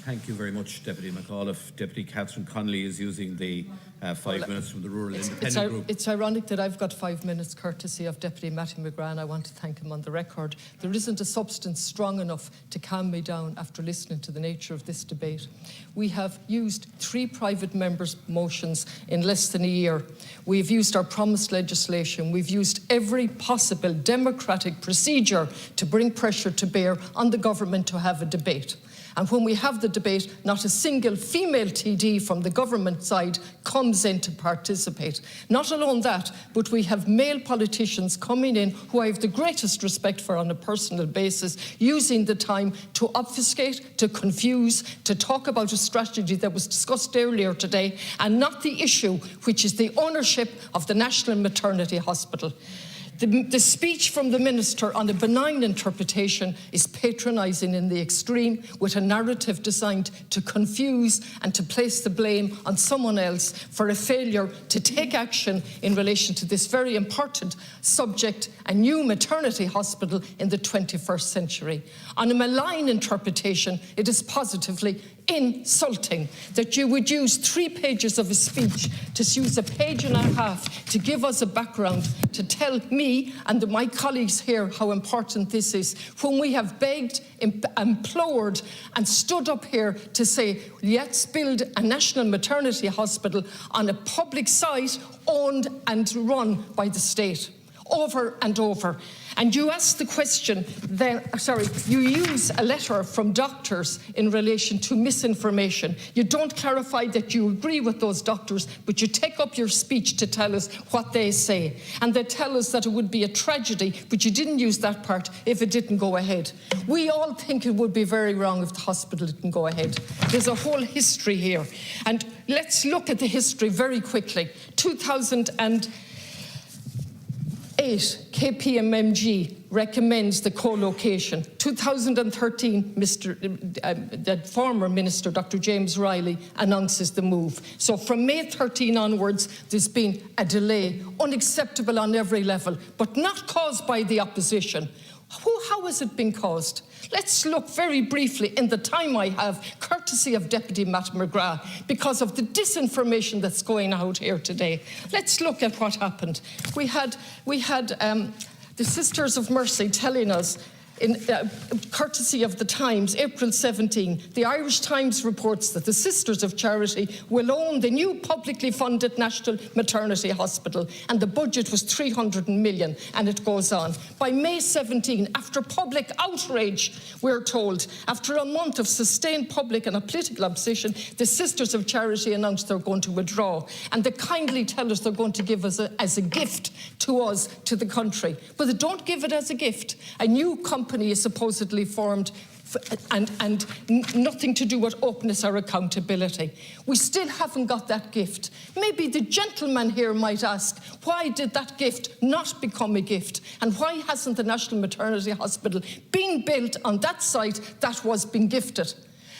Thank you very much, Deputy McAuliffe. Deputy Catherine Connolly is using the 5 minutes from the Rural Independent Group. It's ironic that I've got 5 minutes courtesy of Deputy Matthew McGrath, and I want to thank him on the record. There isn't a substance strong enough to calm me down after listening to the nature of this debate. We have used 3 private members' motions in less than a year. We've used our promised legislation. We've used every possible democratic procedure to bring pressure to bear on the government to have a debate. And when we have the debate, not a single female TD from the government side comes in to participate. Not alone that, but we have male politicians coming in who I have the greatest respect for on a personal basis, using the time to obfuscate, to confuse, to talk about a strategy that was discussed earlier today, and not the issue, which is the ownership of the National Maternity Hospital. The speech from the Minister on a benign interpretation is patronising in the extreme, with a narrative designed to confuse and to place the blame on someone else for a failure to take action in relation to this very important subject, a new maternity hospital in the 21st century. On a malign interpretation, it is positively insulting that you would use 3 pages of a speech to use a page and a half to give us a background, to tell me and my colleagues here how important this is, when we have begged, implored and stood up here to say, let's build a national maternity hospital on a public site owned and run by the state. Over and over. And you ask the question, you use a letter from doctors in relation to misinformation. You don't clarify that you agree with those doctors, but you take up your speech to tell us what they say. And they tell us that it would be a tragedy, but you didn't use that part if it didn't go ahead. We all think it would be very wrong if the hospital didn't go ahead. There's a whole history here. And let's look at the history very quickly. 2008, KPMG recommends the co-location. 2013, the former Minister, Dr. James Riley, announces the move. So from May 13 onwards, there's been a delay, unacceptable on every level, but not caused by the opposition. How has it been caused? Let's look very briefly in the time I have, courtesy of Deputy Matt McGrath, because of the disinformation that's going out here today. Let's look at what happened. We had the Sisters of Mercy telling us, in courtesy of the Times, April 17, the Irish Times reports that the Sisters of Charity will own the new publicly funded National Maternity Hospital, and the budget was 300 million, and it goes on. By May 17, after public outrage, we're told, after a month of sustained public and political opposition, the Sisters of Charity announced they're going to withdraw, and they kindly tell us they're going to give us as a gift to us, to the country. But they don't give it as a gift. A new company is supposedly formed and nothing to do with openness or accountability. We still haven't got that gift. Maybe the gentleman here might ask, why did that gift not become a gift? And why hasn't the National Maternity Hospital been built on that site that was being gifted?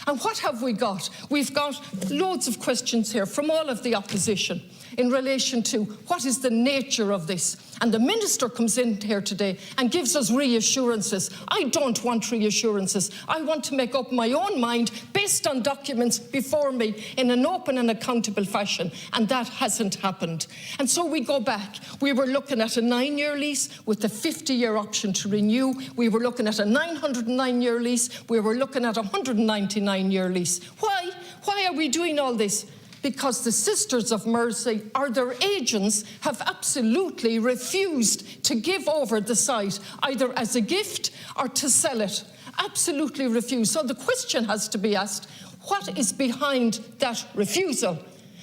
And what have we got? We've got loads of questions here from all of the opposition in relation to what is the nature of this. And the Minister comes in here today and gives us reassurances. I don't want reassurances. I want to make up my own mind based on documents before me in an open and accountable fashion, and that hasn't happened. And so we go back. We were looking at a 9-year lease with a 50-year option to renew. We were looking at a 909-year lease. We were looking at a 199-year lease. Why? Why are we doing all this? Because the Sisters of Mercy or their agents have absolutely refused to give over the site, either as a gift or to sell it. Absolutely refused. So the question has to be asked, what is behind that refusal?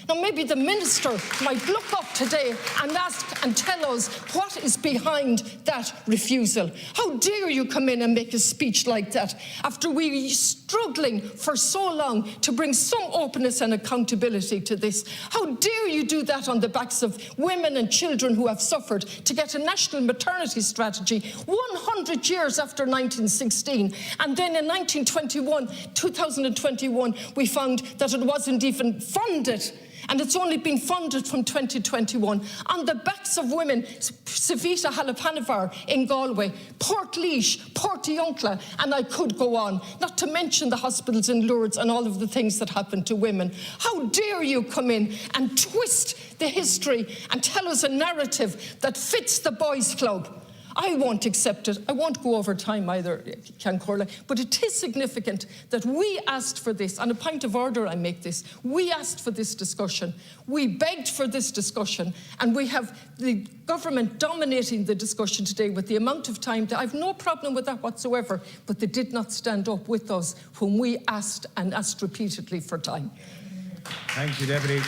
Now, maybe the Minister might look up today and ask and tell us what is behind that refusal. How dare you come in and make a speech like that after we struggling for so long to bring some openness and accountability to this? How dare you do that on the backs of women and children who have suffered to get a national maternity strategy 100 years after 1916, and then in 2021, we found that it wasn't even funded. and it's only been funded from 2021 on the backs of women, Savita Halapanavar in Galway, Portlaoise, Portiuncula, and I could go on, not to mention the hospitals in Lourdes and all of the things that happen to women. How dare you come in and twist the history and tell us a narrative that fits the boys' club? I won't accept it. I won't go over time either, Ceann Comhairle, but it is significant that we asked for this. On a point of order, I make this. We asked for this discussion. We begged for this discussion, and we have the government dominating the discussion today with the amount of time. I have no problem with that whatsoever, but they did not stand up with us when we asked and asked repeatedly for time. Thank you, Deputy.